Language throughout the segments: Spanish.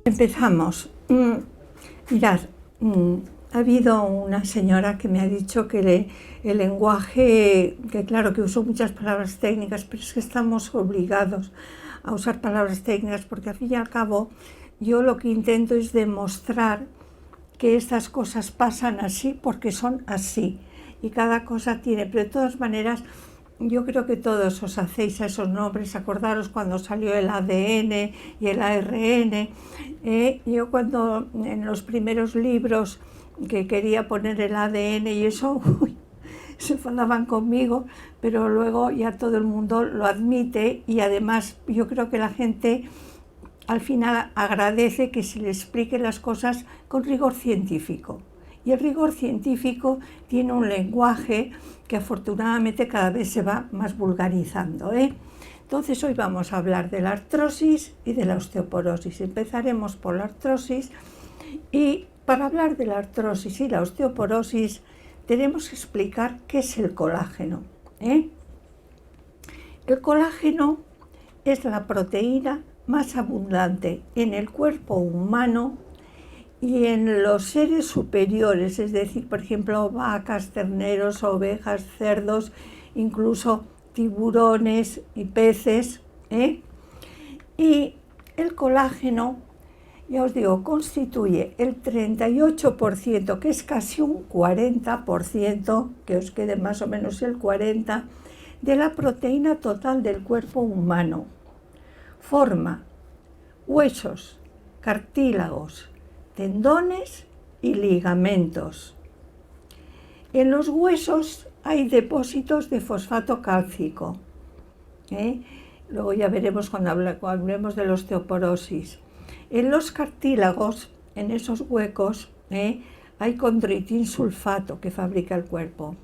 Empezamos. Mirad, ha habido una señora que me ha dicho que el lenguaje, que claro que uso muchas palabras técnicas, pero es que estamos obligados a usar palabras técnicas porque al fin y al cabo yo lo que intento es demostrar que estas cosas pasan así porque son así y cada cosa tiene, pero de todas maneras yo creo que todos os hacéis a esos nombres, acordaros cuando salió el ADN y el ARN. Yo cuando en los primeros libros que quería poner el ADN y eso, se enfadaban conmigo, pero luego ya todo el mundo lo admite y además yo creo que la gente al final agradece que se le explique las cosas con rigor científico. Y el rigor científico tiene un lenguaje que afortunadamente cada vez se va más vulgarizando. Entonces hoy vamos a hablar de la artrosis y de la osteoporosis. Empezaremos por la artrosis y para hablar de la artrosis y la osteoporosis tenemos que explicar qué es el colágeno. El colágeno es la proteína más abundante en el cuerpo humano y en los seres superiores, es decir, por ejemplo, vacas, terneros, ovejas, cerdos, incluso tiburones y peces. Y el colágeno, ya os digo, constituye el 38%, que es casi un 40%, que os quede más o menos el 40%, de la proteína total del cuerpo humano. Forma huesos, cartílagos, tendones y ligamentos. En los huesos hay depósitos de fosfato cálcico. Luego ya veremos cuando hablemos de la osteoporosis. En los cartílagos, en esos huecos, hay condroitín sulfato que fabrica el cuerpo.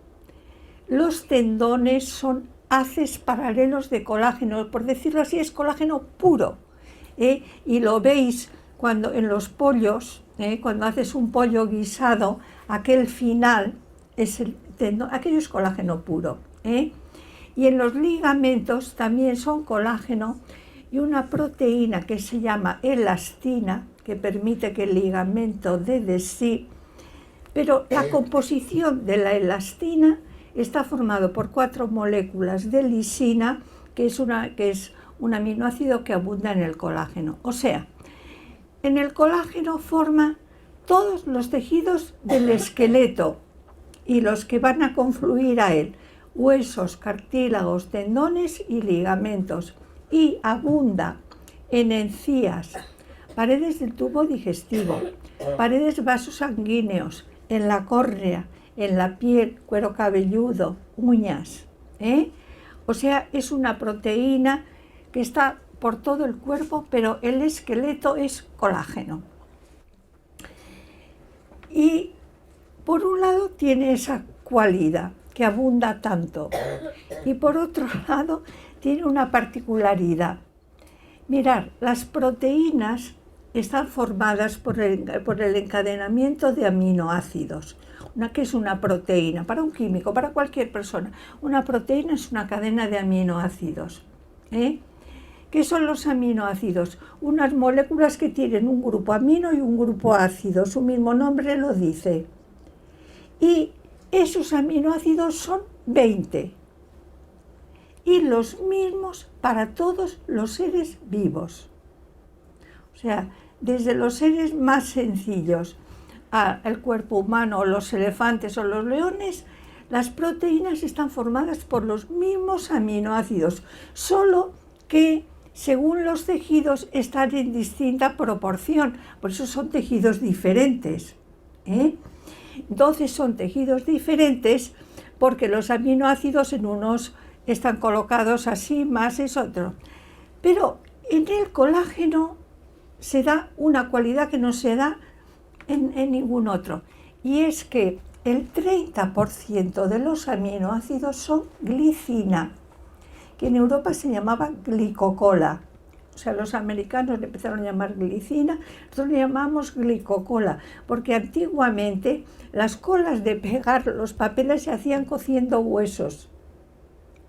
Los tendones son haces paralelos de colágeno, por decirlo así, es colágeno puro. Y lo veis cuando en los pollos, cuando haces un pollo guisado, aquel final es el tendón, aquello es colágeno puro. Y en los ligamentos también son colágeno y una proteína que se llama elastina, que permite que el ligamento dé de sí, pero la composición de la elastina está formado por 4 moléculas de lisina, que es un aminoácido que abunda en el colágeno. O sea, en el colágeno forma todos los tejidos del esqueleto y los que van a confluir a él, huesos, cartílagos, tendones y ligamentos, y abunda en encías, paredes del tubo digestivo, paredes vasosanguíneos, en la córnea, en la piel, cuero cabelludo, uñas. O sea, es una proteína que está por todo el cuerpo, pero el esqueleto es colágeno. Y por un lado tiene esa cualidad que abunda tanto y por otro lado tiene una particularidad. Mirad, las proteínas están formadas por el encadenamiento de aminoácidos. ¿Qué es una proteína? Para un químico, para cualquier persona, una proteína es una cadena de aminoácidos. ¿Qué son los aminoácidos? Unas moléculas que tienen un grupo amino y un grupo ácido, su mismo nombre lo dice. Y esos aminoácidos son 20. Y los mismos para todos los seres vivos. O sea, desde los seres más sencillos al cuerpo humano, los elefantes o los leones, las proteínas están formadas por los mismos aminoácidos, solo que según los tejidos están en distinta proporción, por eso son tejidos diferentes. Entonces son tejidos diferentes porque los aminoácidos en unos están colocados así, más es otro. Pero en el colágeno se da una cualidad que no se da en ningún otro, y es que el 30% de los aminoácidos son glicina, que en Europa se llamaba glicocola. O sea, los americanos le empezaron a llamar glicina, nosotros le llamamos glicocola, porque antiguamente las colas de pegar los papeles se hacían cociendo huesos.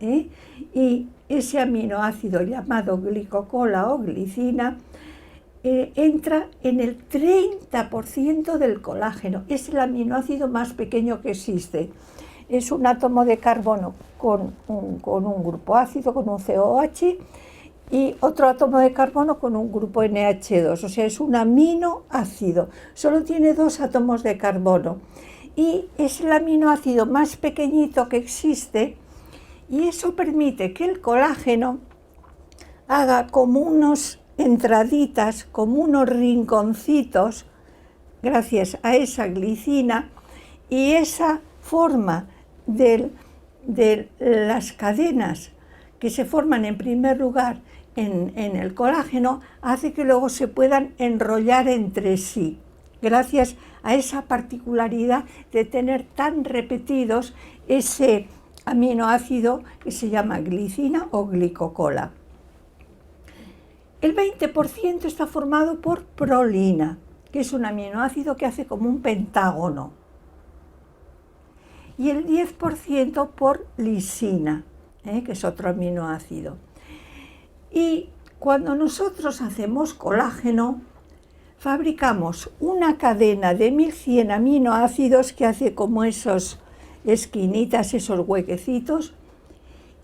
Y ese aminoácido llamado glicocola o glicina entra en el 30% del colágeno. Es el aminoácido más pequeño que existe. Es un átomo de carbono con un grupo ácido, con un COH, y otro átomo de carbono con un grupo NH2. O sea, es un aminoácido. Solo tiene 2 átomos de carbono. Y es el aminoácido más pequeñito que existe, y eso permite que el colágeno haga como unos entraditas, como unos rinconcitos, gracias a esa glicina, y esa forma de las cadenas que se forman en primer lugar en el colágeno hace que luego se puedan enrollar entre sí, gracias a esa particularidad de tener tan repetidos ese aminoácido que se llama glicina o glicocola. El 20% está formado por prolina, que es un aminoácido que hace como un pentágono. Y el 10% por lisina, que es otro aminoácido. Y cuando nosotros hacemos colágeno, fabricamos una cadena de 1100 aminoácidos que hace como esos esquinitas, esos huequecitos,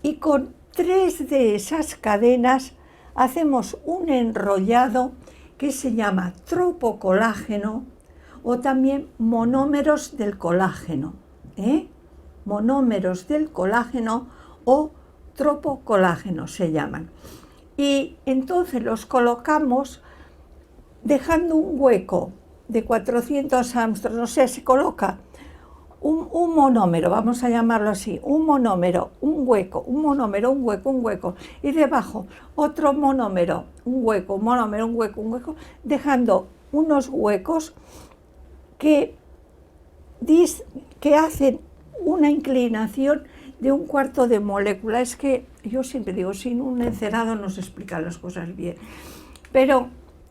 y con 3 de esas cadenas hacemos un enrollado que se llama tropocolágeno o también monómeros del colágeno, monómeros del colágeno o tropocolágeno se llaman. Y entonces los colocamos dejando un hueco de 400 Armstrong, o sea, se coloca un monómero, vamos a llamarlo así, un monómero, un hueco, un monómero, un hueco, un hueco, y debajo otro monómero, un hueco, un monómero, un hueco, un hueco, dejando unos huecos que hacen una inclinación de 1/4 de molécula. Es que yo siempre digo, sin un encerado no se explican las cosas bien, pero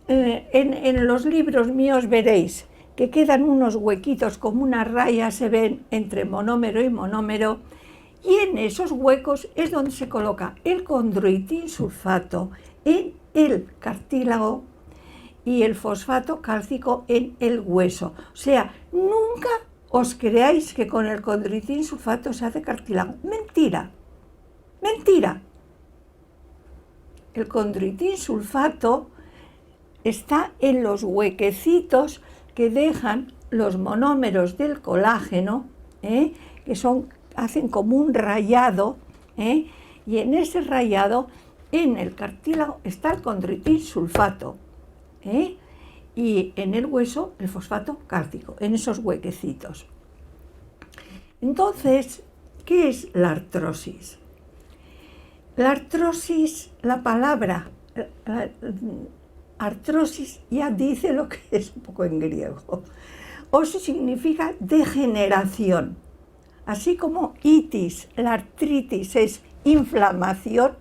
en los libros míos veréis que quedan unos huequitos como una raya, se ven entre monómero y monómero, y en esos huecos es donde se coloca el condroitinsulfato en el cartílago y el fosfato cálcico en el hueso. O sea, nunca os creáis que con el condroitinsulfato se hace cartílago. Mentira, mentira. El condroitinsulfato está en los huequecitos que dejan los monómeros del colágeno, que hacen como un rayado, y en ese rayado, en el cartílago, está el condroitinsulfato, y en el hueso el fosfato cálcico, en esos huequecitos. Entonces, ¿qué es la artrosis? La artrosis, la palabra artrosis ya dice lo que es un poco en griego. Osis significa degeneración. Así como itis, la artritis es inflamación,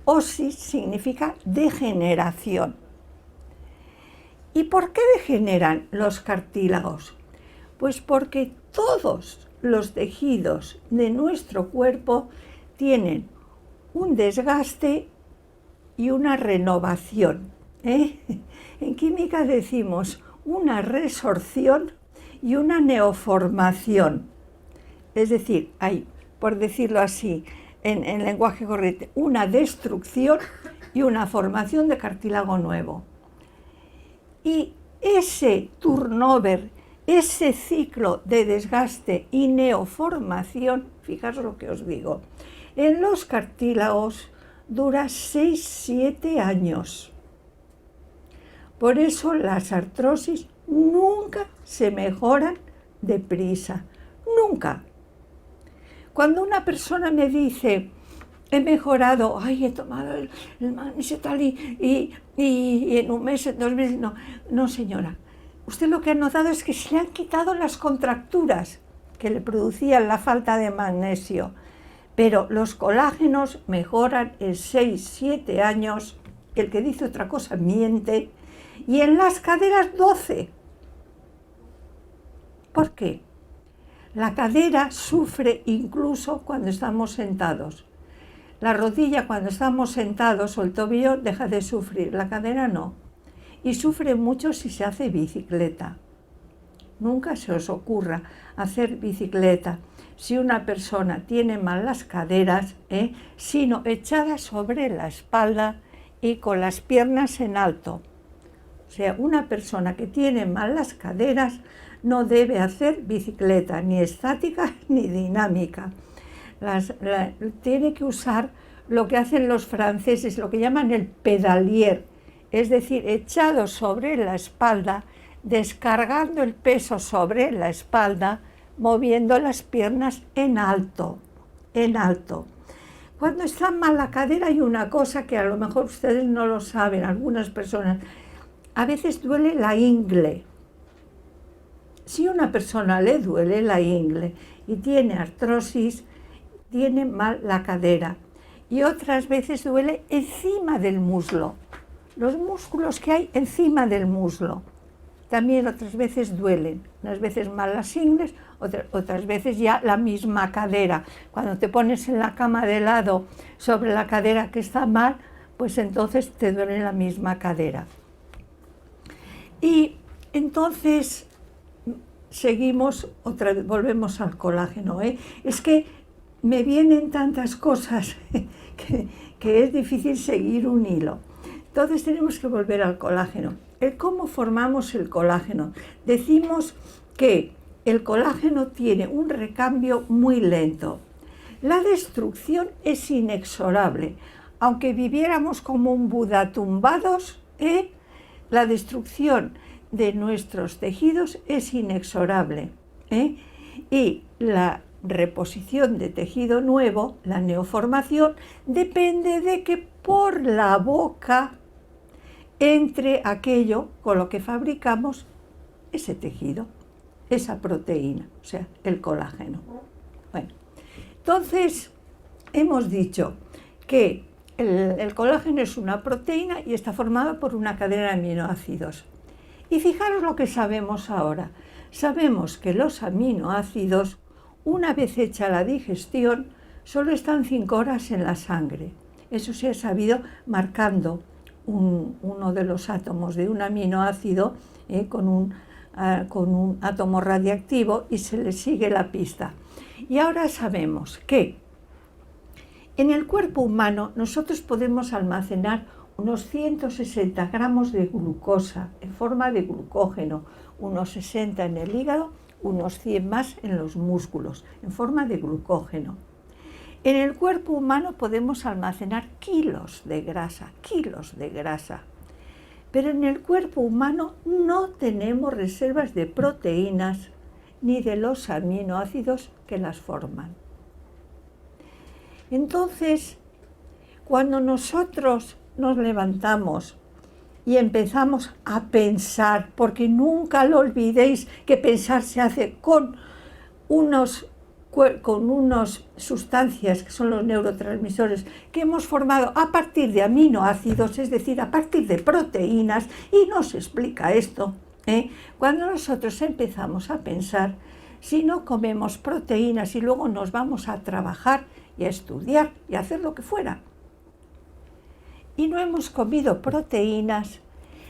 osis significa degeneración. ¿Y por qué degeneran los cartílagos? Pues porque todos los tejidos de nuestro cuerpo tienen un desgaste y una renovación. En química decimos una resorción y una neoformación. Es decir, hay, por decirlo así, en lenguaje corriente, una destrucción y una formación de cartílago nuevo. Y ese turnover, ese ciclo de desgaste y neoformación, fijaros lo que os digo, en los cartílagos dura 6-7 años. Por eso las artrosis nunca se mejoran deprisa, nunca. Cuando una persona me dice, he mejorado, he tomado el magnesio tal y en un mes, en 2 meses, no señora. Usted lo que ha notado es que se le han quitado las contracturas que le producían la falta de magnesio, pero los colágenos mejoran en 6-7 años, el que dice otra cosa miente, y en las caderas 12. ¿Por qué? La cadera sufre incluso cuando estamos sentados. La rodilla cuando estamos sentados o el tobillo deja de sufrir, la cadera no. y sufre mucho si se hace bicicleta. Nunca se os ocurra hacer bicicleta si una persona tiene mal las caderas, sino echada sobre la espalda y con las piernas en alto. O sea, una persona que tiene mal las caderas no debe hacer bicicleta, ni estática ni dinámica. Tiene que usar lo que hacen los franceses, lo que llaman el pedalier, es decir, echado sobre la espalda, descargando el peso sobre la espalda, moviendo las piernas en alto, en alto. Cuando está mal la cadera hay una cosa que a lo mejor ustedes no lo saben, algunas personas, a veces duele la ingle. Si a una persona le duele la ingle y tiene artrosis, tiene mal la cadera. Y otras veces duele encima del muslo, los músculos que hay encima del muslo. También otras veces duelen, unas veces mal las ingles, otras veces ya la misma cadera. Cuando te pones en la cama de lado sobre la cadera que está mal, pues entonces te duele la misma cadera. Y entonces seguimos, volvemos al colágeno. Es que me vienen tantas cosas que es difícil seguir un hilo. Entonces tenemos que volver al colágeno. ¿Cómo formamos el colágeno? Decimos que el colágeno tiene un recambio muy lento. La destrucción es inexorable. Aunque viviéramos como un Buda tumbados, la destrucción de nuestros tejidos es inexorable. Y la reposición de tejido nuevo, la neoformación, depende de que por la boca entre aquello con lo que fabricamos ese tejido, esa proteína, o sea, el colágeno. Bueno, entonces hemos dicho que el colágeno es una proteína y está formado por una cadena de aminoácidos. Y fijaros lo que sabemos ahora. Sabemos que los aminoácidos, una vez hecha la digestión, solo están 5 horas en la sangre. Eso se ha sabido marcando uno de los átomos de un aminoácido con un átomo radiactivo y se le sigue la pista. Y ahora sabemos que en el cuerpo humano nosotros podemos almacenar unos 160 gramos de glucosa en forma de glucógeno, unos 60 en el hígado, unos 100 más en los músculos, en forma de glucógeno. En el cuerpo humano podemos almacenar kilos de grasa, pero en el cuerpo humano no tenemos reservas de proteínas ni de los aminoácidos que las forman. Entonces, cuando nosotros nos levantamos y empezamos a pensar, porque nunca lo olvidéis que pensar se hace con unas sustancias que son los neurotransmisores que hemos formado a partir de aminoácidos, es decir, a partir de proteínas, y nos explica esto. Cuando nosotros empezamos a pensar, si no comemos proteínas y luego nos vamos a trabajar y a estudiar y a hacer lo que fuera, y no hemos comido proteínas,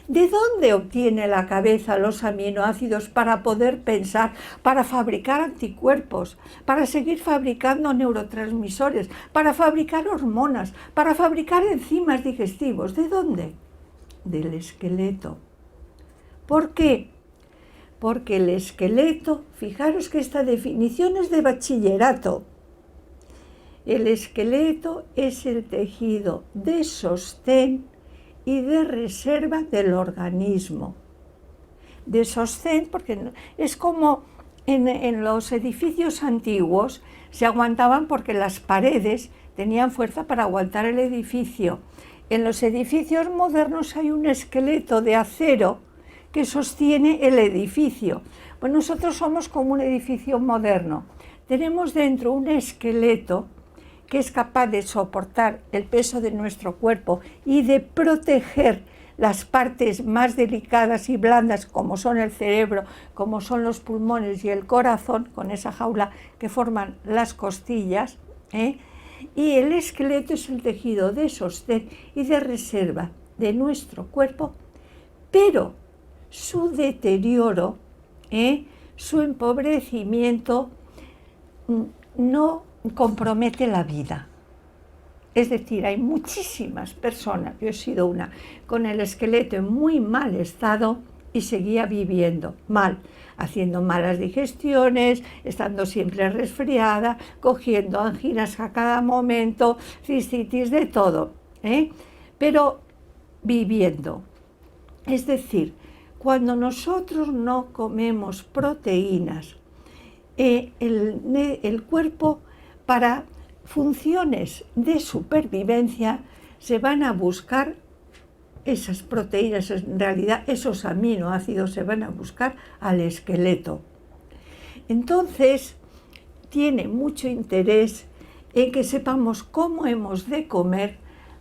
¿de dónde obtiene la cabeza los aminoácidos para poder pensar, para fabricar anticuerpos, para seguir fabricando neurotransmisores, para fabricar hormonas, para fabricar enzimas digestivos? ¿De dónde? Del esqueleto. ¿Por qué? Porque el esqueleto, fijaros que esta definición es de bachillerato. El esqueleto es el tejido de sostén y de reserva del organismo. De sostén, porque es como en los edificios antiguos se aguantaban porque las paredes tenían fuerza para aguantar el edificio. En los edificios modernos hay un esqueleto de acero que sostiene el edificio. Pues nosotros somos como un edificio moderno. Tenemos dentro un esqueleto que es capaz de soportar el peso de nuestro cuerpo y de proteger las partes más delicadas y blandas, como son el cerebro, como son los pulmones y el corazón, con esa jaula que forman las costillas, y el esqueleto es el tejido de sostén y de reserva de nuestro cuerpo, pero su deterioro, su empobrecimiento no compromete la vida. Es decir, hay muchísimas personas, yo he sido una, con el esqueleto en muy mal estado y seguía viviendo mal, haciendo malas digestiones, estando siempre resfriada, cogiendo anginas a cada momento, cistitis, de todo, pero viviendo. Es decir, cuando nosotros no comemos proteínas, el cuerpo, para funciones de supervivencia, se van a buscar esas proteínas, en realidad esos aminoácidos se van a buscar al esqueleto. Entonces, tiene mucho interés en que sepamos cómo hemos de comer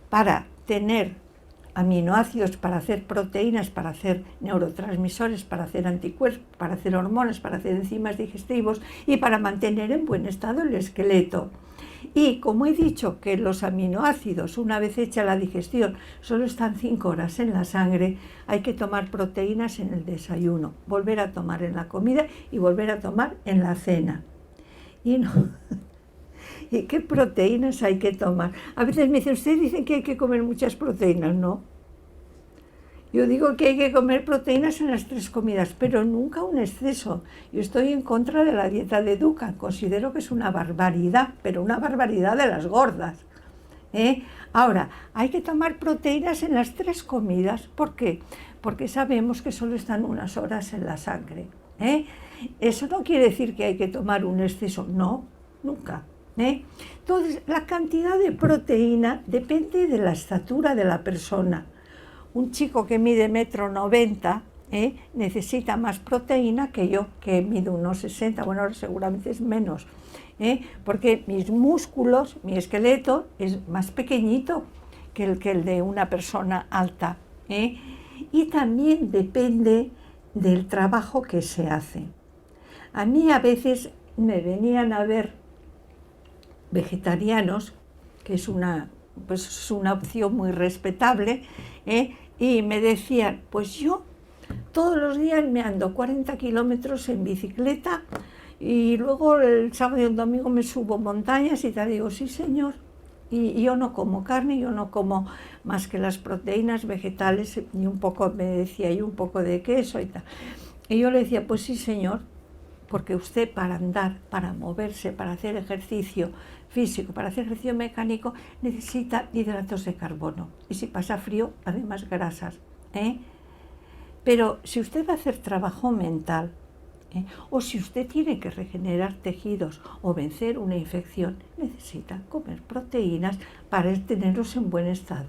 para tener aminoácidos, para hacer proteínas, para hacer neurotransmisores, para hacer anticuerpos, para hacer hormonas, para hacer enzimas digestivos y para mantener en buen estado el esqueleto. Y como he dicho que los aminoácidos, una vez hecha la digestión, solo están 5 horas en la sangre, hay que tomar proteínas en el desayuno, volver a tomar en la comida y volver a tomar en la cena. Y no. ¿Y qué proteínas hay que tomar? A veces me dicen, ustedes dicen que hay que comer muchas proteínas, ¿no? Yo digo que hay que comer proteínas en las 3 comidas, pero nunca un exceso. Yo estoy en contra de la dieta de Dukan, considero que es una barbaridad, pero una barbaridad de las gordas. Ahora, hay que tomar proteínas en las 3 comidas, ¿por qué? Porque sabemos que solo están unas horas en la sangre. Eso no quiere decir que hay que tomar un exceso, no, nunca. Entonces, la cantidad de proteína depende de la estatura de la persona. Un chico que mide 1,90 m necesita más proteína que yo, que mido unos 60, bueno, ahora seguramente es menos, porque mis músculos, mi esqueleto es más pequeñito que el de una persona alta. Y también depende del trabajo que se hace. A mí a veces me venían a ver vegetarianos, que es una opción muy respetable, y me decían, pues yo todos los días me ando 40 kilómetros en bicicleta y luego el sábado y el domingo me subo montañas y tal. Digo, sí señor, y yo no como carne, yo no como más que las proteínas vegetales y un poco, me decía, y un poco de queso y tal. Y yo le decía, pues sí señor, porque usted para andar, para moverse, para hacer ejercicio físico, para hacer ejercicio mecánico, necesita hidratos de carbono. Y si pasa frío, además grasas. Pero si usted va a hacer trabajo mental, o si usted tiene que regenerar tejidos o vencer una infección, necesita comer proteínas para tenerlos en buen estado.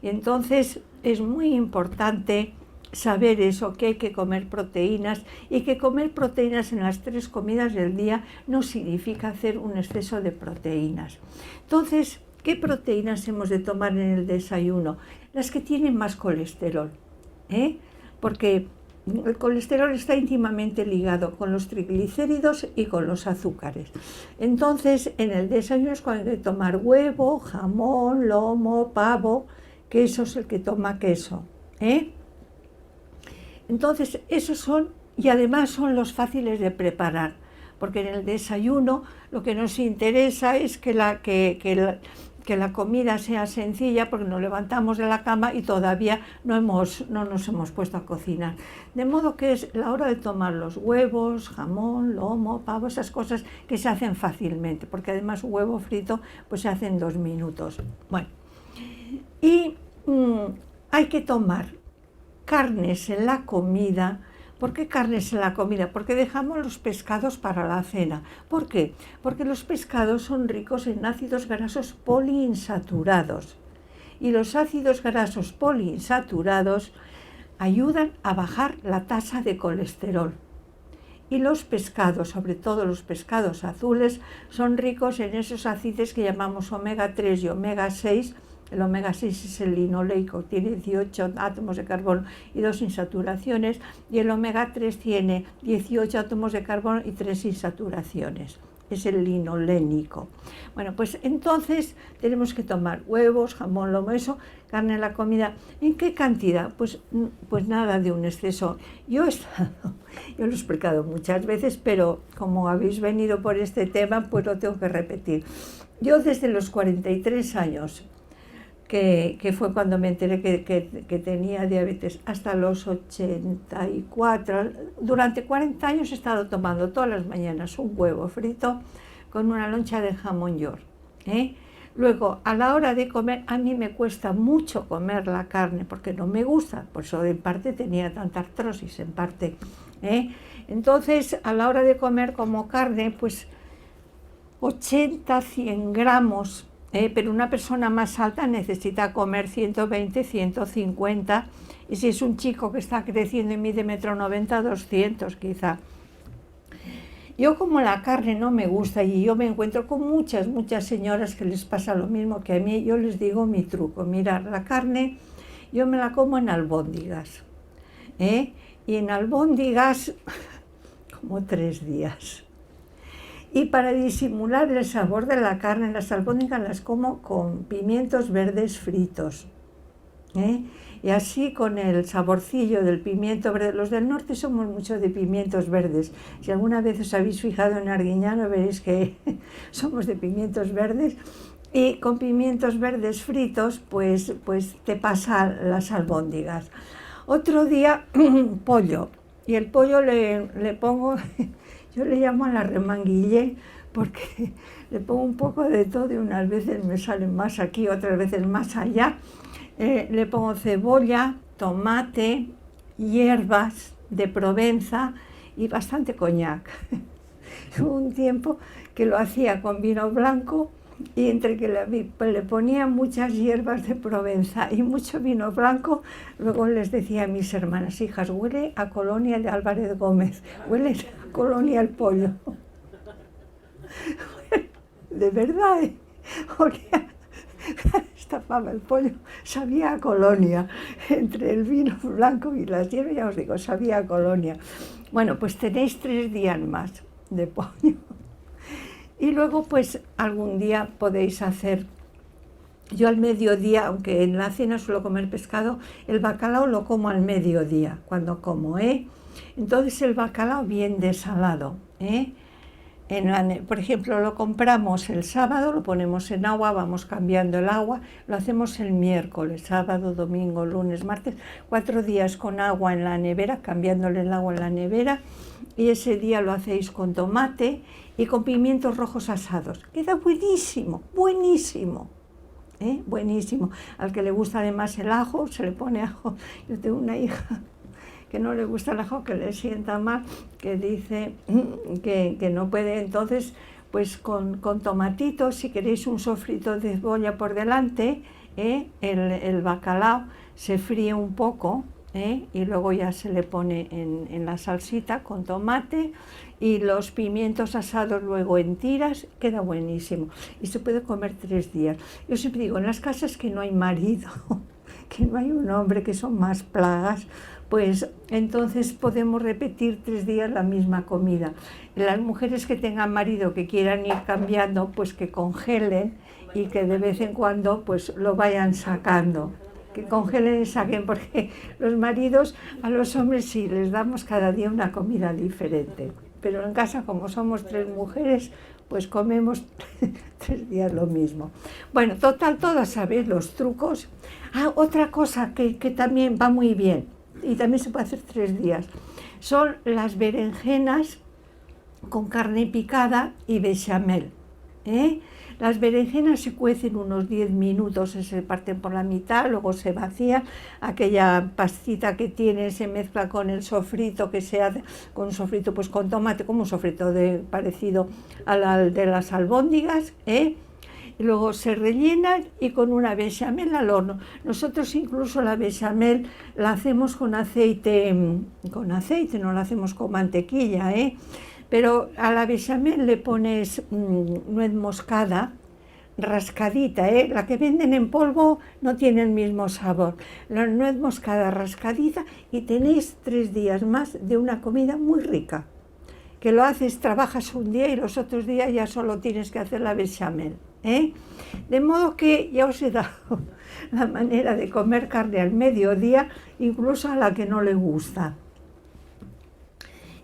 Y entonces es muy importante saber eso, que hay que comer proteínas, y que comer proteínas en las 3 comidas del día no significa hacer un exceso de proteínas. Entonces, ¿qué proteínas hemos de tomar en el desayuno? Las que tienen más colesterol, porque el colesterol está íntimamente ligado con los triglicéridos y con los azúcares. Entonces, en el desayuno es cuando hay que tomar huevo, jamón, lomo, pavo, queso es el que toma queso, Entonces, esos son, y además son los fáciles de preparar, porque en el desayuno lo que nos interesa es que la comida sea sencilla, porque nos levantamos de la cama y todavía no nos hemos puesto a cocinar. De modo que es la hora de tomar los huevos, jamón, lomo, pavo, esas cosas que se hacen fácilmente, porque además un huevo frito pues se hace en 2 minutos. Bueno, y hay que tomar carnes en la comida. ¿Por qué carnes en la comida? Porque dejamos los pescados para la cena. ¿Por qué? Porque los pescados son ricos en ácidos grasos poliinsaturados. Y los ácidos grasos poliinsaturados ayudan a bajar la tasa de colesterol. Y los pescados, sobre todo los pescados azules, son ricos en esos ácidos que llamamos omega 3 y omega 6. El omega 6 es el linoleico, tiene 18 átomos de carbono y 2 insaturaciones, y el omega 3 tiene 18 átomos de carbono y 3 insaturaciones. es el linolénico. Bueno, pues entonces tenemos que tomar huevos, jamón, lomo, eso, carne en la comida. ¿En qué cantidad? Pues nada de un exceso. Yo lo he explicado muchas veces, pero como habéis venido por este tema, pues lo tengo que repetir. Yo desde los 43 años, que fue cuando me enteré que tenía diabetes, hasta los 84, durante 40 años he estado tomando todas las mañanas un huevo frito con una loncha de jamón york. Luego, a la hora de comer, a mí me cuesta mucho comer la carne porque no me gusta, por eso en parte tenía tanta artrosis, en parte. Entonces, a la hora de comer como carne, pues 80, 100 gramos, pero una persona más alta necesita comer 120, 150, y si es un chico que está creciendo y mide 1,90 m, 200 quizá. Yo, como la carne no me gusta, y yo me encuentro con muchas señoras que les pasa lo mismo que a mí, yo les digo mi truco. Mirad, la carne yo me la como en albóndigas, y en albóndigas como 3 días. Y para disimular el sabor de la carne, las albóndigas las como con pimientos verdes fritos, y así con el saborcillo del pimiento verde. Los del norte somos mucho de pimientos verdes. Si alguna vez os habéis fijado en Arguiñano, veréis que somos de pimientos verdes. Y con pimientos verdes fritos, pues te pasa las albóndigas. Otro día, pollo. Y el pollo le pongo, yo le llamo a la remanguillé, porque le pongo un poco de todo y unas veces me salen más aquí, otras veces más allá. Le pongo cebolla, tomate, hierbas de Provenza y bastante coñac. Hubo un tiempo que lo hacía con vino blanco, y entre que le ponía muchas hierbas de Provenza y mucho vino blanco, luego les decía a mis hermanas: hijas, huele a colonia de Álvarez Gómez, huele a colonia el pollo. De verdad, olía, destapaba el pollo, sabía a colonia, entre el vino blanco y las hierbas, ya os digo, sabía a colonia. Bueno, pues tenéis 3 días más de pollo. Y luego, pues algún día podéis hacer, yo al mediodía, aunque en la cena suelo comer pescado, el bacalao lo como al mediodía, cuando como, Entonces el bacalao bien desalado, por ejemplo, lo compramos el sábado, lo ponemos en agua, vamos cambiando el agua, lo hacemos el miércoles, sábado, domingo, lunes, martes, 4 días con agua en la nevera, cambiándole el agua en la nevera, y ese día lo hacéis con tomate y con pimientos rojos asados. Queda buenísimo, buenísimo, buenísimo. Al que le gusta además el ajo, se le pone ajo. Yo tengo una hija que no le gusta el ajo, que le sienta mal, que dice que no puede. Entonces, pues con tomatitos, si queréis un sofrito de cebolla por delante, el bacalao se fríe un poco, y luego ya se le pone en la salsita con tomate y los pimientos asados luego en tiras, queda buenísimo. Y se puede comer 3 días. Yo siempre digo, en las casas que no hay marido, que no hay un hombre, que son más plagas, pues entonces podemos repetir 3 días la misma comida. Las mujeres que tengan marido, que quieran ir cambiando, pues que congelen y que de vez en cuando pues lo vayan sacando. Que congelen y saquen, porque los maridos a los hombres sí les damos cada día una comida diferente, pero en casa, como somos 3 mujeres, pues comemos 3 días lo mismo. Bueno, total, todas sabéis los trucos. Otra cosa que también va muy bien, y también se puede hacer 3 días, son las berenjenas con carne picada y bechamel. Las berenjenas se cuecen unos 10 minutos, se parten por la mitad, luego se vacía, aquella pastita que tiene se mezcla con el sofrito que se hace, con un sofrito pues con tomate, como un sofrito parecido al de las albóndigas, y luego se rellenan y con una bechamel al horno. Nosotros incluso la bechamel la hacemos con aceite, no la hacemos con mantequilla, pero a la bechamel le pones nuez moscada rascadita, la que venden en polvo no tiene el mismo sabor. La nuez moscada rascadita y tenéis 3 días más de una comida muy rica, que lo haces, trabajas un día y los otros días ya solo tienes que hacer la bechamel, ¿eh? De modo que ya os he dado la manera de comer carne al mediodía, incluso a la que no le gusta.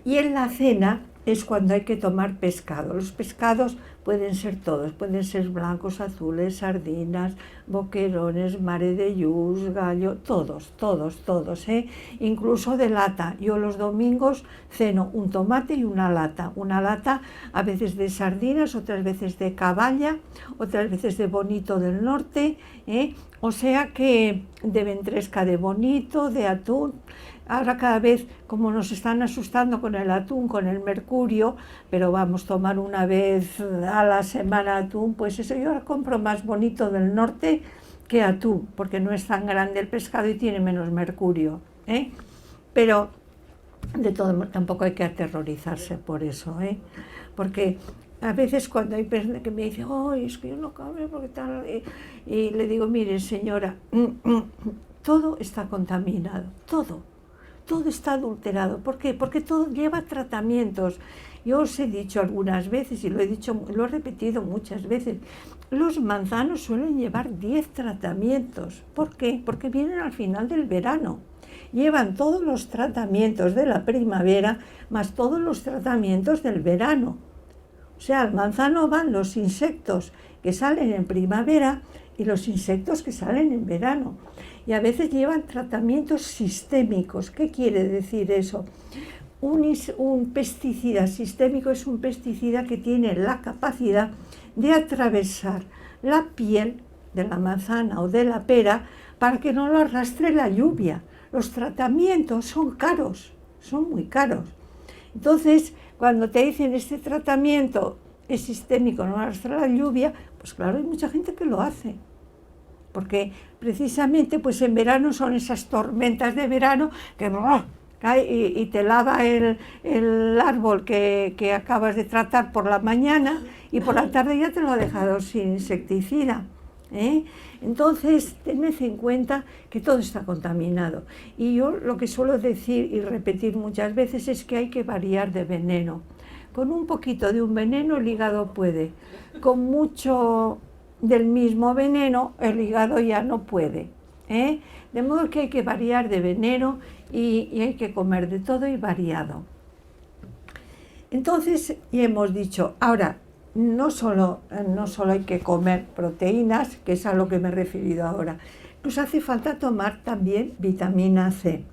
Y en la cena es cuando hay que tomar pescado. Los pescados pueden ser todos, pueden ser blancos, azules, sardinas, boquerones, mare de llus, gallo, todos, ¿eh? Incluso de lata. Yo los domingos ceno un tomate y una lata a veces de sardinas, otras veces de caballa, otras veces de bonito del norte, ¿eh? O sea que de ventresca de bonito, de atún. Ahora cada vez, como nos están asustando con el atún, con el mercurio, pero vamos, tomar una vez a la semana atún, pues eso yo ahora compro más bonito del norte que atún, porque no es tan grande el pescado y tiene menos mercurio, ¿eh? Pero de todo modo tampoco hay que aterrorizarse por eso, ¿eh? Porque a veces cuando hay personas que me dicen, oh, es que yo no como porque tal, y le digo, mire señora, todo está contaminado, todo está adulterado. ¿Por qué? Porque todo lleva tratamientos. Yo os he dicho algunas veces, y lo he repetido muchas veces, los manzanos suelen llevar 10 tratamientos. ¿Por qué? Porque vienen al final del verano. Llevan todos los tratamientos de la primavera, más todos los tratamientos del verano. O sea, al manzano van los insectos que salen en primavera y los insectos que salen en verano. Y a veces llevan tratamientos sistémicos. ¿Qué quiere decir eso? Un pesticida sistémico es un pesticida que tiene la capacidad de atravesar la piel de la manzana o de la pera para que no lo arrastre la lluvia. Los tratamientos son caros, son muy caros. Entonces, cuando te dicen este tratamiento es sistémico, no arrastra la lluvia, pues claro, hay mucha gente que lo hace. Porque precisamente pues en verano son esas tormentas de verano que cae y te lava el árbol que acabas de tratar por la mañana y por la tarde ya te lo ha dejado sin insecticida, ¿eh? Entonces tened en cuenta que todo está contaminado y yo lo que suelo decir y repetir muchas veces es que hay que variar de veneno. Con un poquito de un veneno el hígado puede, con mucho del mismo veneno el hígado ya no puede, ¿eh? De modo que hay que variar de veneno y hay que comer de todo y variado. Entonces, ya hemos dicho, ahora, no solo hay que comer proteínas, que es a lo que me he referido ahora, nos hace falta tomar también vitamina C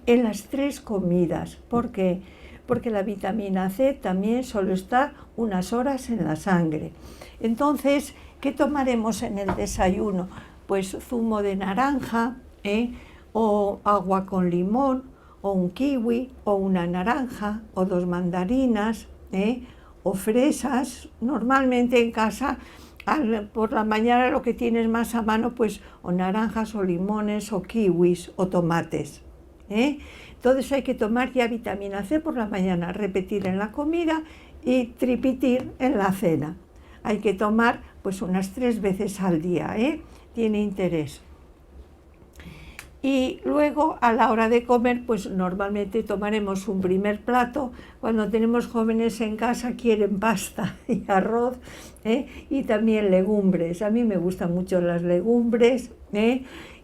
en las 3 comidas. ¿Por qué? Porque la vitamina C también solo está unas horas en la sangre. Entonces, ¿qué tomaremos en el desayuno? Pues zumo de naranja, o agua con limón, o un kiwi, o una naranja, o 2 mandarinas, o fresas. Normalmente en casa, por la mañana lo que tienes más a mano, pues o naranjas, o limones, o kiwis, o tomates, Entonces hay que tomar ya vitamina C por la mañana, repetir en la comida y tripetir en la cena. Hay que tomar pues unas 3 veces al día, tiene interés. Y luego a la hora de comer, pues normalmente tomaremos un primer plato. Cuando tenemos jóvenes en casa quieren pasta y arroz, y también legumbres. A mí me gustan mucho las legumbres,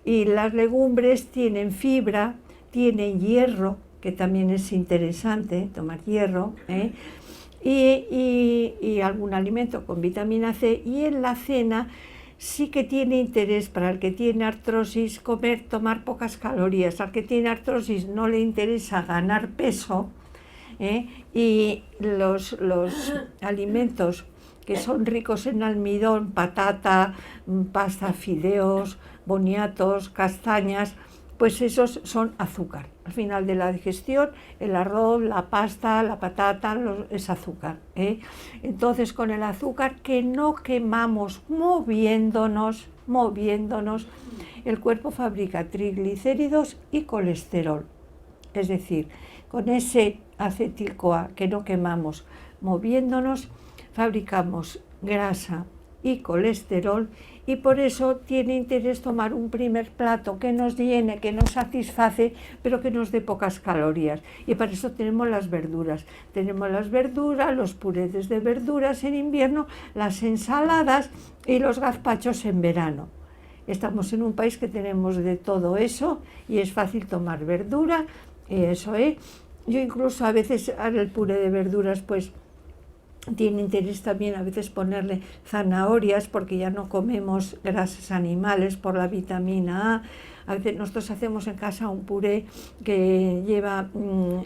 y las legumbres tienen fibra, tienen hierro, que también es interesante tomar hierro, y algún alimento con vitamina C. Y en la cena sí que tiene interés para el que tiene artrosis tomar pocas calorías. Al que tiene artrosis no le interesa ganar peso, y los alimentos que son ricos en almidón, patata, pasta, fideos, boniatos, castañas, pues esos son azúcar. Al final de la digestión, el arroz, la pasta, la patata, es azúcar, Entonces, con el azúcar que no quemamos moviéndonos, el cuerpo fabrica triglicéridos y colesterol. Es decir, con ese acetil-CoA que no quemamos moviéndonos, fabricamos grasa y colesterol, y por eso tiene interés tomar un primer plato que nos llene, que nos satisface, pero que nos dé pocas calorías. Y para eso tenemos las verduras. Tenemos las verduras, los puretes de verduras en invierno, las ensaladas y los gazpachos en verano. Estamos en un país que tenemos de todo eso y es fácil tomar verdura, y eso es. Yo incluso a veces al puré de verduras pues tiene interés también a veces ponerle zanahorias porque ya no comemos grasas animales por la vitamina A. A veces nosotros hacemos en casa un puré que lleva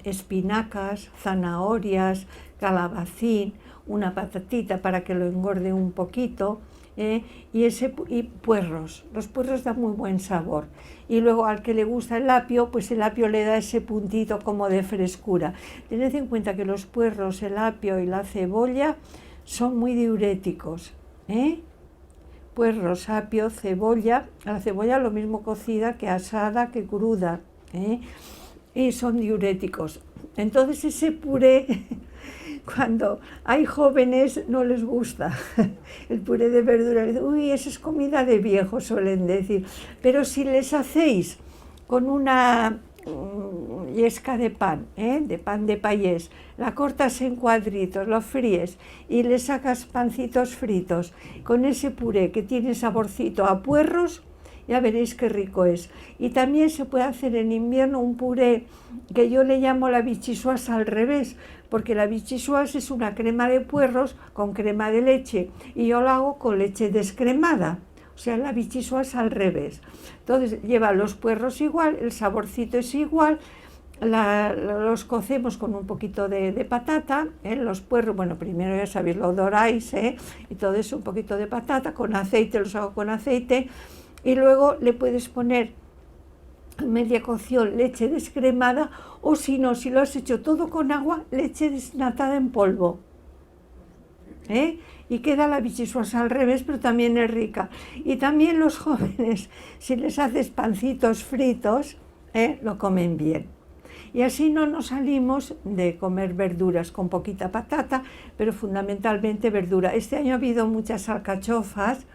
espinacas, zanahorias, calabacín, una patatita para que lo engorde un poquito. Y puerros, los puerros dan muy buen sabor, y luego al que le gusta el apio, pues el apio le da ese puntito como de frescura. Tened en cuenta que los puerros, el apio y la cebolla son muy diuréticos, puerros, apio, cebolla, la cebolla lo mismo cocida que asada que cruda, y son diuréticos. Entonces ese puré cuando hay jóvenes no les gusta el puré de verduras. Uy, eso es comida de viejo, suelen decir. Pero si les hacéis con una yesca de pan de payés, la cortas en cuadritos, lo fríes y le sacas pancitos fritos, con ese puré que tiene saborcito a puerros, ya veréis qué rico es. Y también se puede hacer en invierno un puré que yo le llamo la bichisuas al revés, porque la bichisuas es una crema de puerros con crema de leche y yo lo hago con leche descremada, o sea, la bichisuas al revés. Entonces lleva los puerros igual, el saborcito es igual, los cocemos con un poquito de patata, los puerros, bueno, primero ya sabéis, lo doráis, y todo eso, un poquito de patata, con aceite, los hago con aceite, y luego le puedes poner media cocción leche descremada, o si no, si lo has hecho todo con agua, leche desnatada en polvo, y queda la bichisuas al revés, pero también es rica. Y también los jóvenes, si les haces pancitos fritos, lo comen bien. Y así no nos salimos de comer verduras con poquita patata, pero fundamentalmente verdura. Este año ha habido muchas alcachofas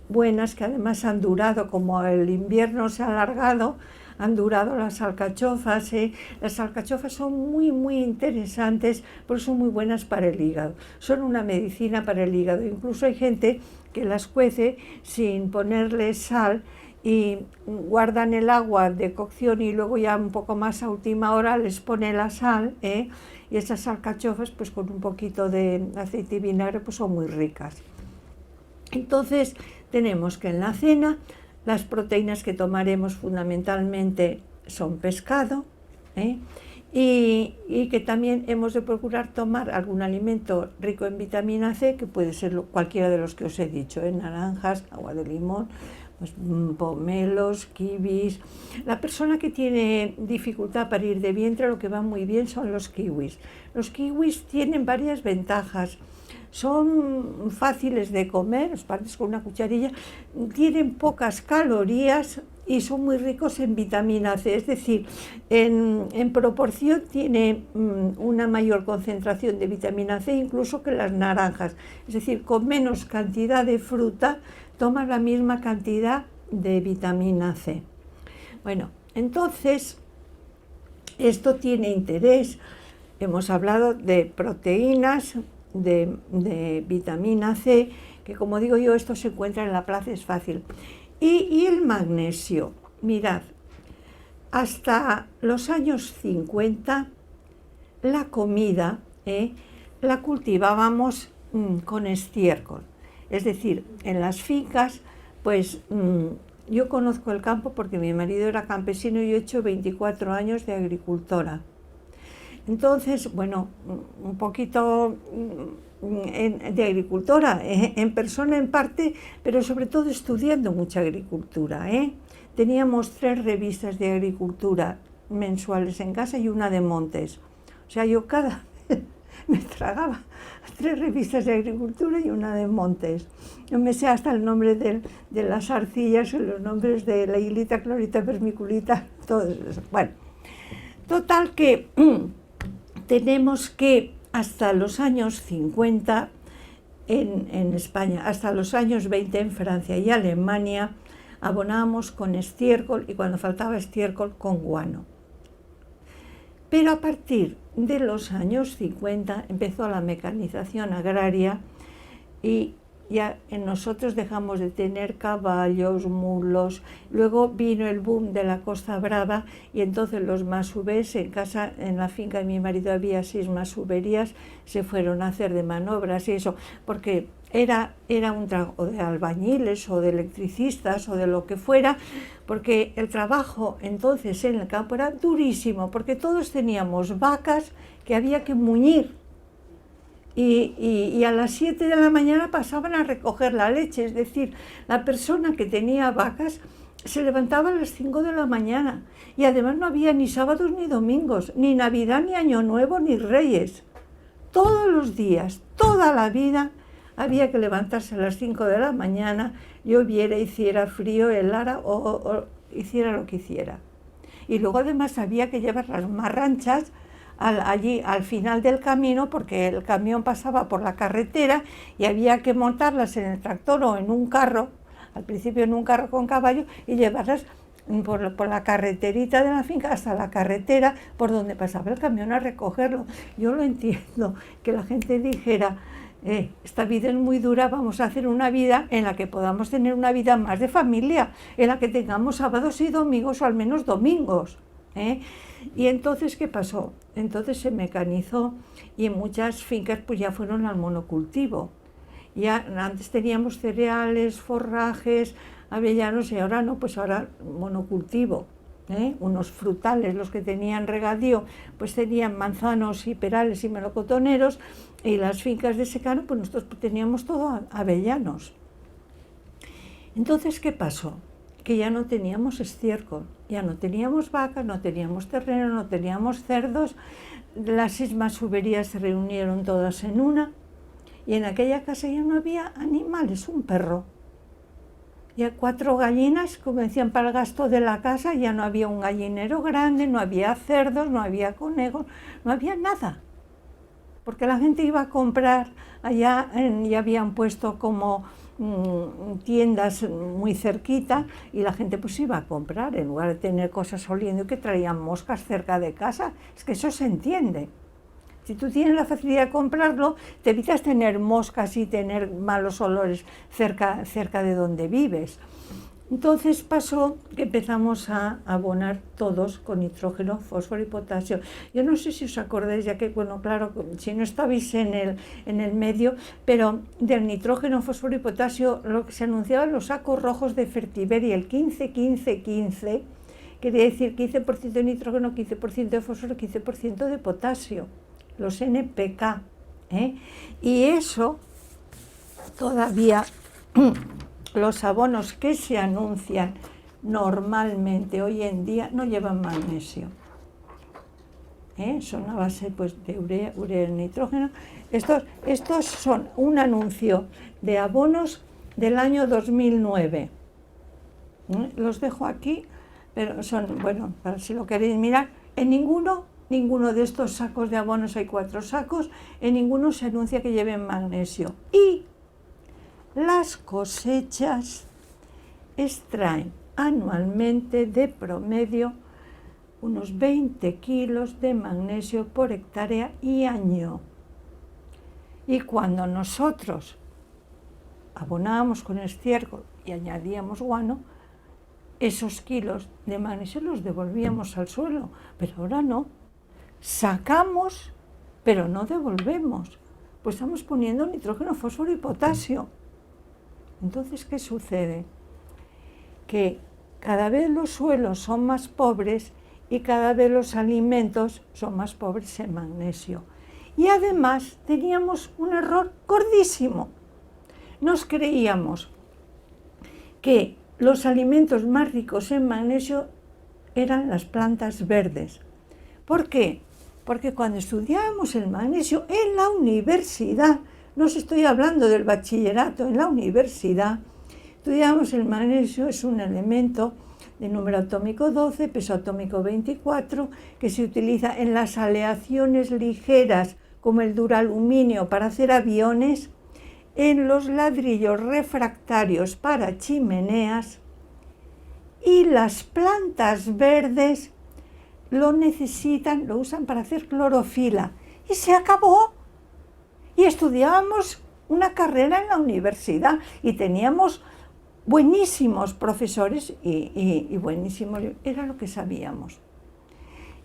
buenas que además han durado, como el invierno se ha alargado, han durado las alcachofas. Las alcachofas son muy interesantes porque son muy buenas para el hígado, son una medicina para el hígado. Incluso hay gente que las cuece sin ponerle sal y guardan el agua de cocción y luego ya un poco más a última hora les pone la sal, y esas alcachofas pues con un poquito de aceite y vinagre pues son muy ricas. Entonces tenemos que en la cena las proteínas que tomaremos fundamentalmente son pescado, y que también hemos de procurar tomar algún alimento rico en vitamina C, que puede ser cualquiera de los que os he dicho, naranjas, agua de limón, pues, pomelos, kiwis. La persona que tiene dificultad para ir de vientre, lo que va muy bien son los kiwis. Los kiwis tienen varias ventajas. Son fáciles de comer, los partes con una cucharilla, tienen pocas calorías y son muy ricos en vitamina C, es decir, en proporción tiene una mayor concentración de vitamina C incluso que las naranjas, es decir, con menos cantidad de fruta tomas la misma cantidad de vitamina C. Bueno, entonces esto tiene interés, hemos hablado de proteínas, de vitamina C, que como digo yo, esto se encuentra en la plaza, es fácil. Y el magnesio, mirad, hasta los años 50 la comida la cultivábamos con estiércol, es decir, en las fincas, pues yo conozco el campo porque mi marido era campesino y yo he hecho 24 años de agricultora. Entonces, bueno, un poquito de agricultora, en persona en parte, pero sobre todo estudiando mucha agricultura. Teníamos 3 revistas de agricultura mensuales en casa y una de montes. O sea, yo cada vez me tragaba 3 revistas de agricultura y una de montes. Yo me sé hasta el nombre de las arcillas, los nombres de la hilita, clorita, vermiculita, todo eso. Bueno, total que tenemos que hasta los años 50 en España. Hasta los años 20 en Francia y Alemania abonábamos con estiércol y cuando faltaba estiércol con guano. Pero a partir de los años 50 empezó la mecanización agraria y ya nosotros dejamos de tener caballos, mulos, luego vino el boom de la Costa Brava y entonces los masuvés en casa, en la finca de mi marido había 6 masuverías, se fueron a hacer de manobras y eso, porque era un trabajo de albañiles o de electricistas o de lo que fuera, porque el trabajo entonces en el campo era durísimo, porque todos teníamos vacas que había que muñir. Y a las 7 de la mañana pasaban a recoger la leche, es decir, la persona que tenía vacas se levantaba a las 5 de la mañana y además no había ni sábados ni domingos, ni Navidad, ni Año Nuevo, ni Reyes. Todos los días, toda la vida, había que levantarse a las 5 de la mañana, lloviera, hiciera frío, helara o hiciera lo que hiciera. Y luego además había que llevar las marranchas allí al final del camino porque el camión pasaba por la carretera y había que montarlas en el tractor o en un carro, al principio en un carro con caballo, y llevarlas por la carreterita de la finca hasta la carretera por donde pasaba el camión a recogerlo. Yo lo entiendo, que la gente dijera, esta vida es muy dura, vamos a hacer una vida en la que podamos tener una vida más de familia, en la que tengamos sábados y domingos o al menos domingos. Y entonces, ¿qué pasó? Entonces se mecanizó y en muchas fincas pues ya fueron al monocultivo. Ya antes teníamos cereales, forrajes, avellanos y ahora no, pues ahora monocultivo. Unos frutales, los que tenían regadío, pues tenían manzanos y perales y melocotoneros y las fincas de secano, pues nosotros teníamos todo avellanos. Entonces, ¿qué pasó? Que ya no teníamos estiércol, ya no teníamos vacas, no teníamos terreno, no teníamos cerdos, las 6 masuverías se reunieron todas en una y en aquella casa ya no había animales, un perro. Ya 4 gallinas, como decían, para el gasto de la casa, ya no había un gallinero grande, no había cerdos, no había conejos, no había nada. Porque la gente iba a comprar, allá ya habían puesto como tiendas muy cerquita y la gente pues iba a comprar en lugar de tener cosas oliendo que traían moscas cerca de casa. Es que eso se entiende. Si tú tienes la facilidad de comprarlo, te evitas tener moscas y tener malos olores cerca de donde vives. Entonces pasó que empezamos a abonar todos con nitrógeno, fósforo y potasio. Yo no sé si os acordáis, ya que, bueno, claro, si no estabais en el medio, pero del nitrógeno, fósforo y potasio, lo que se anunciaba en los sacos rojos de Fertiberia, el 15-15-15, quería decir 15% de nitrógeno, 15% de fósforo, 15% de potasio, los NPK. Y eso todavía... Los abonos que se anuncian normalmente hoy en día no llevan magnesio. Son a base pues, de urea y nitrógeno. Estos son un anuncio de abonos del año 2009. Los dejo aquí, pero son, bueno, para si lo queréis mirar, en ninguno de estos sacos de abonos, hay 4 sacos, en ninguno se anuncia que lleven magnesio. Y las cosechas extraen anualmente de promedio unos 20 kilos de magnesio por hectárea y año. Y cuando nosotros abonábamos con estiércol y añadíamos guano, esos kilos de magnesio los devolvíamos al suelo, pero ahora no. Sacamos, pero no devolvemos. Pues estamos poniendo nitrógeno, fósforo y potasio. Entonces, ¿qué sucede? Que cada vez los suelos son más pobres y cada vez los alimentos son más pobres en magnesio. Y además teníamos un error gordísimo. Nos creíamos que los alimentos más ricos en magnesio eran las plantas verdes. ¿Por qué? Porque cuando estudiábamos el magnesio en la universidad, no os estoy hablando del bachillerato, en la universidad, estudiamos el magnesio, es un elemento de número atómico 12, peso atómico 24, que se utiliza en las aleaciones ligeras, como el duraluminio para hacer aviones, en los ladrillos refractarios para chimeneas, y las plantas verdes lo necesitan, lo usan para hacer clorofila. Y se acabó. Y estudiábamos una carrera en la universidad y teníamos buenísimos profesores y buenísimos, era lo que sabíamos.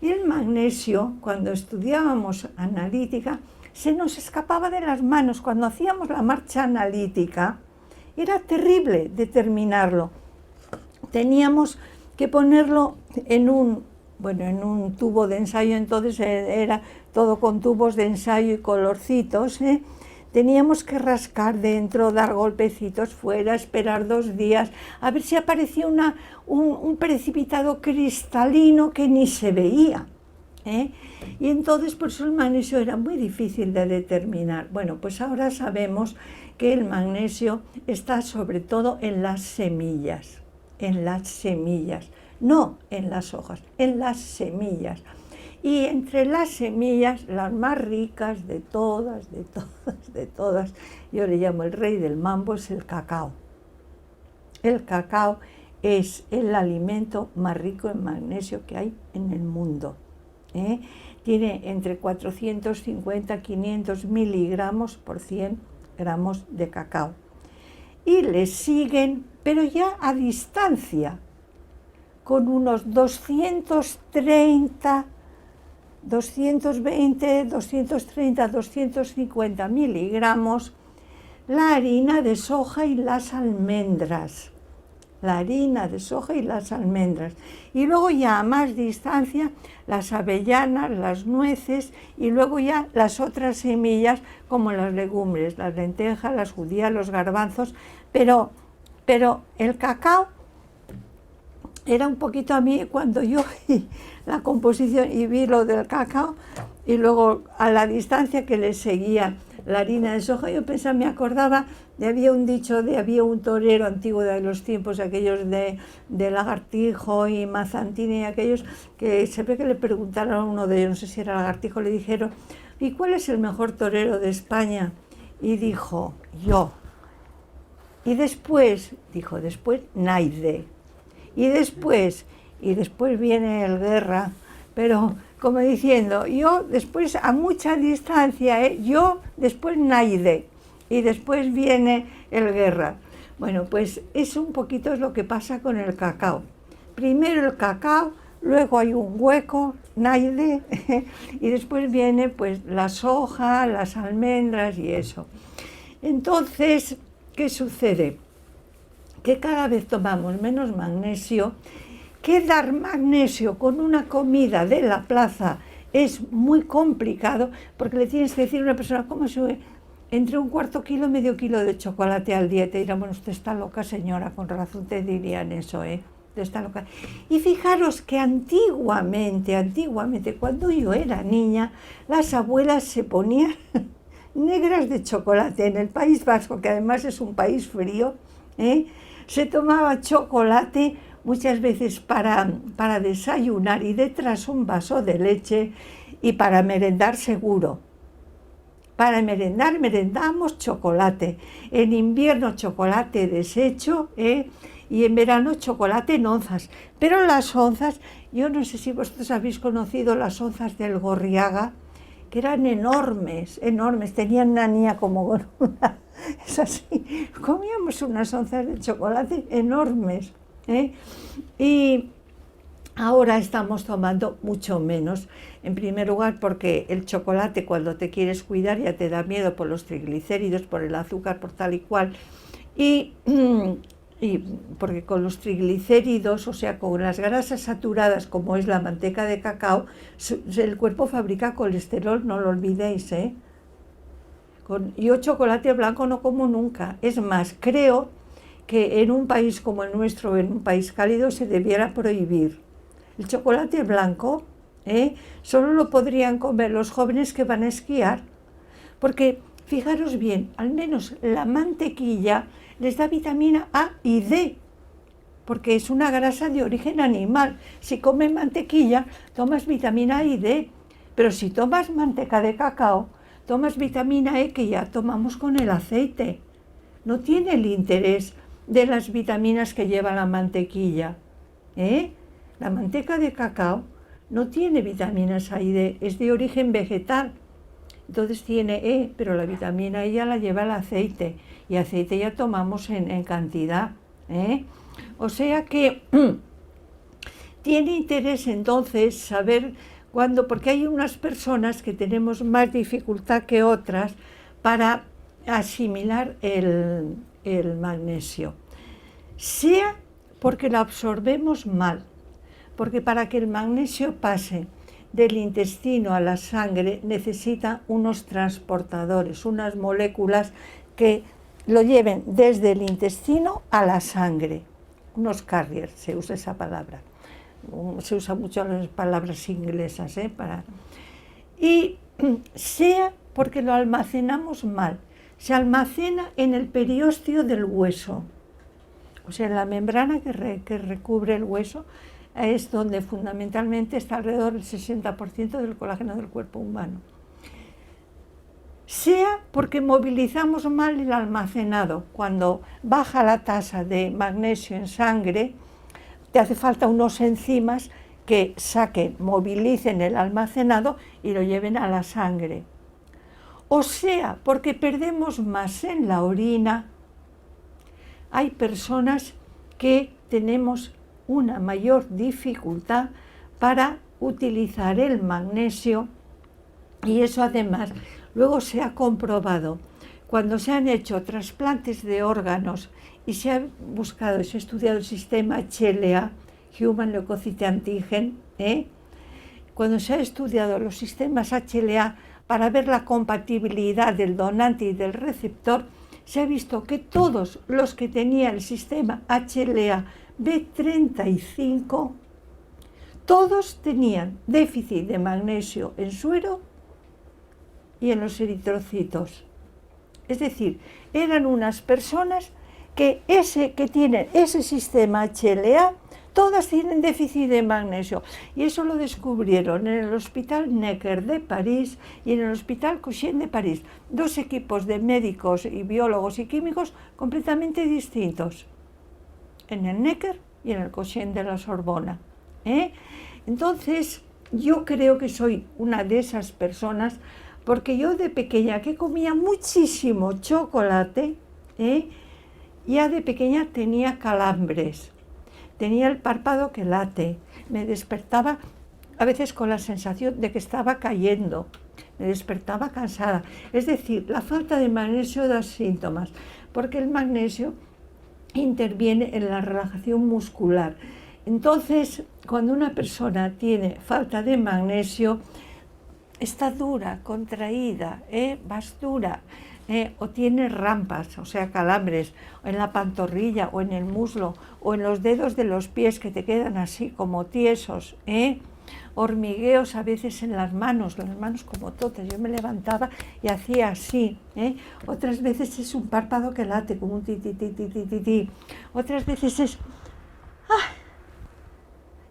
Y el magnesio, cuando estudiábamos analítica, se nos escapaba de las manos. Cuando hacíamos la marcha analítica, era terrible determinarlo. Teníamos que ponerlo en un tubo de ensayo, entonces era todo con tubos de ensayo y colorcitos, ¿eh? Teníamos que rascar dentro, dar golpecitos fuera, esperar 2 días, a ver si aparecía un precipitado cristalino que ni se veía, ¿eh? Y entonces por eso el magnesio era muy difícil de determinar. Bueno, pues ahora sabemos que el magnesio está sobre todo en las semillas, no en las hojas, en las semillas. Y entre las semillas, las más ricas de todas, yo le llamo el rey del mambo, es el cacao. El cacao es el alimento más rico en magnesio que hay en el mundo, ¿eh? Tiene entre 450 y 500 miligramos por 100 gramos de cacao. Y le siguen, pero ya a distancia, con unos 230, 220, 230, 250 miligramos, la harina de soja y las almendras. Y luego ya a más distancia, las avellanas, las nueces y luego ya las otras semillas como las legumbres, las lentejas, las judías, los garbanzos, pero el cacao era un poquito a mí cuando yo vi la composición y vi lo del cacao y luego a la distancia que le seguía la harina de soja, yo pensaba, me acordaba había un torero antiguo de los tiempos aquellos de Lagartijo y Mazantini y aquellos que siempre que le preguntaron a uno de ellos, no sé si era Lagartijo, le dijeron, ¿y cuál es el mejor torero de España? Y dijo, yo. Y después Naide. Y después viene el Guerra, pero como diciendo, yo después a mucha distancia, yo después Naide, y después viene el Guerra. Bueno, pues es un poquito lo que pasa con el cacao. Primero el cacao, luego hay un hueco, Naide, y después viene pues la soja, las almendras y eso. Entonces, ¿qué sucede? Que cada vez tomamos menos magnesio, que dar magnesio con una comida de la plaza es muy complicado, porque le tienes que decir a una persona, ¿cómo sube? Entre 1/4 kilo, medio kilo de chocolate al día, te dirán, bueno, usted está loca, señora, con razón te dirían eso, usted está loca. Y fijaros que antiguamente, cuando yo era niña, las abuelas se ponían negras de chocolate. En el País Vasco, que además es un país frío, se tomaba chocolate muchas veces para desayunar y detrás un vaso de leche, y para merendar seguro. Para merendar, merendamos chocolate. En invierno chocolate deshecho, y en verano chocolate en onzas. Pero las onzas, yo no sé si vosotros habéis conocido las onzas del Gorriaga, que eran enormes, tenían una niña como con una... Es así, comíamos unas onzas de chocolate enormes, y ahora estamos tomando mucho menos. En primer lugar porque el chocolate, cuando te quieres cuidar, ya te da miedo por los triglicéridos, por el azúcar, por tal y cual, y porque con los triglicéridos, o sea, con las grasas saturadas como es la manteca de cacao, el cuerpo fabrica colesterol, no lo olvidéis, Yo chocolate blanco no como nunca. Es más, creo que en un país como el nuestro, en un país cálido, se debiera prohibir. El chocolate blanco, solo lo podrían comer los jóvenes que van a esquiar, porque fijaros bien, al menos la mantequilla les da vitamina A y D, porque es una grasa de origen animal. Si comes mantequilla, tomas vitamina A y D, pero si tomas manteca de cacao, tomas vitamina E que ya tomamos con el aceite. No tiene el interés de las vitaminas que lleva la mantequilla. La manteca de cacao no tiene vitaminas A y D, es de origen vegetal. Entonces tiene E, pero la vitamina E ya la lleva el aceite, y aceite ya tomamos en cantidad. O sea que tiene interés entonces saber cuándo, porque hay unas personas que tenemos más dificultad que otras para asimilar el magnesio, sea porque lo absorbemos mal, porque para que el magnesio pase del intestino a la sangre necesita unos transportadores, unas moléculas que lo lleven desde el intestino a la sangre, unos carriers, se usa esa palabra, se usa mucho las palabras inglesas, y sea porque lo almacenamos mal, se almacena en el periósteo del hueso, o sea, en la membrana que recubre el hueso, es donde fundamentalmente está alrededor del 60% del colágeno del cuerpo humano. Sea porque movilizamos mal el almacenado, cuando baja la tasa de magnesio en sangre, te hace falta unos enzimas que saquen, movilicen el almacenado y lo lleven a la sangre. O sea, porque perdemos más en la orina. Hay personas que tenemos una mayor dificultad para utilizar el magnesio, y eso además luego se ha comprobado cuando se han hecho trasplantes de órganos y se ha buscado y se ha estudiado el sistema HLA, Human Leukocyte Antigen, cuando se ha estudiado los sistemas HLA para ver la compatibilidad del donante y del receptor, se ha visto que todos los que tenían el sistema HLA B35, todos tenían déficit de magnesio en suero y en los eritrocitos. Es decir, eran unas personas que tienen ese sistema HLA, todas tienen déficit de magnesio. Y eso lo descubrieron en el Hospital Necker de París y en el Hospital Cochin de París. Dos equipos de médicos y biólogos y químicos completamente distintos, en el Necker y en el Cochin de la Sorbona. Entonces, yo creo que soy una de esas personas, porque yo de pequeña, que comía muchísimo chocolate, ya de pequeña tenía calambres, tenía el párpado que late, me despertaba a veces con la sensación de que estaba cayendo, me despertaba cansada. Es decir, la falta de magnesio da síntomas, porque el magnesio interviene en la relajación muscular. Entonces, cuando una persona tiene falta de magnesio, está dura, contraída, vas dura, o tiene rampas, o sea, calambres, en la pantorrilla o en el muslo o en los dedos de los pies que te quedan así como tiesos, hormigueos a veces en las manos como totas. Yo me levantaba y hacía así, otras veces es un párpado que late como un ti, ti, ti, ti, ti, ti, ti. Otras veces es,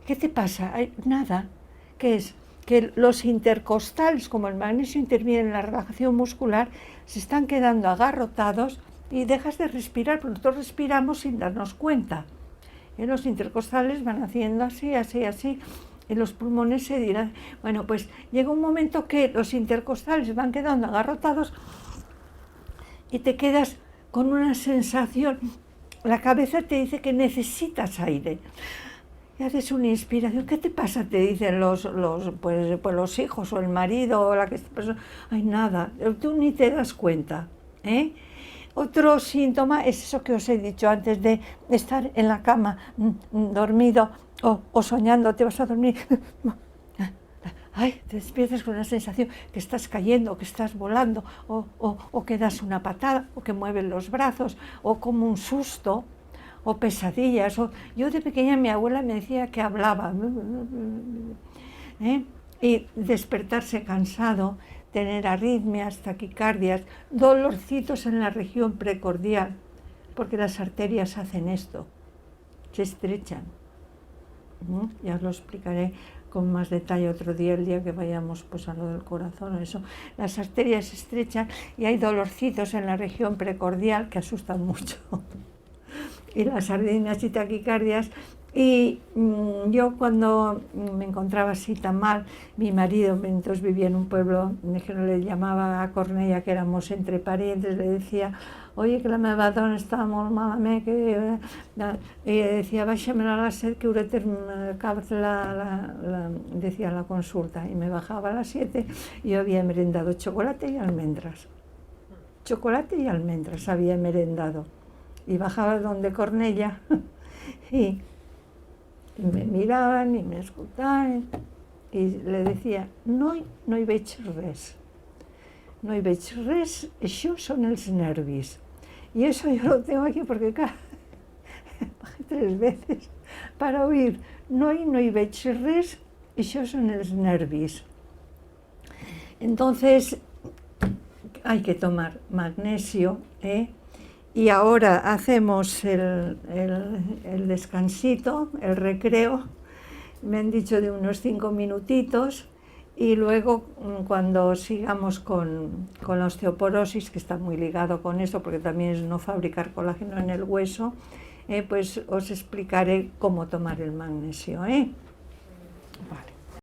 ¿qué te pasa? Nada. ¿Qué es? Que los intercostales, como el magnesio interviene en la relajación muscular, se están quedando agarrotados y dejas de respirar, porque nosotros respiramos sin darnos cuenta. Los intercostales van haciendo así, así, así, y los pulmones se dirán. Bueno, pues llega un momento que los intercostales van quedando agarrotados y te quedas con una sensación, la cabeza te dice que necesitas aire. Y haces una inspiración. ¿Qué te pasa? Te dicen los hijos o el marido o la que persona. Ay, nada, tú ni te das cuenta. Otro síntoma es eso que os he dicho antes, de estar en la cama dormido o soñando, te vas a dormir. Ay, te despiertas con una sensación que estás cayendo, que estás volando, o que das una patada, o que mueves los brazos, o como un susto, o pesadillas. Yo de pequeña mi abuela me decía que hablaba, y despertarse cansado, tener arritmias, taquicardias, dolorcitos en la región precordial, porque las arterias hacen esto, se estrechan. Ya os lo explicaré con más detalle otro día, el día que vayamos pues a lo del corazón, eso. Las arterias se estrechan y hay dolorcitos en la región precordial que asustan mucho. Y las arritmias y taquicardias. Y yo cuando me encontraba así tan mal, mi marido, entonces vivía en un pueblo que no le llamaba a Cornella, que éramos entre parientes, le decía, oye, que la meva dona està molt malament, que... Y decía, báixamela a las 7, que hauré acabat decía la consulta. Y me bajaba a las 7 y yo había merendado chocolate y almendras. Chocolate y almendras había merendado. Y bajaba donde Cornella y me miraban y me escoltaven y le decía, no hi veig res. No hi veig res, això són els nervis. Y eso yo lo tengo aquí porque bajé 3 veces para oír, no hi veig res, això són els nervis. Entonces hay que tomar magnesio, y ahora hacemos el descansito, el recreo, me han dicho de unos 5 minutitos, y luego cuando sigamos con la osteoporosis, que está muy ligado con esto, porque también es no fabricar colágeno en el hueso, pues os explicaré cómo tomar el magnesio. Vale.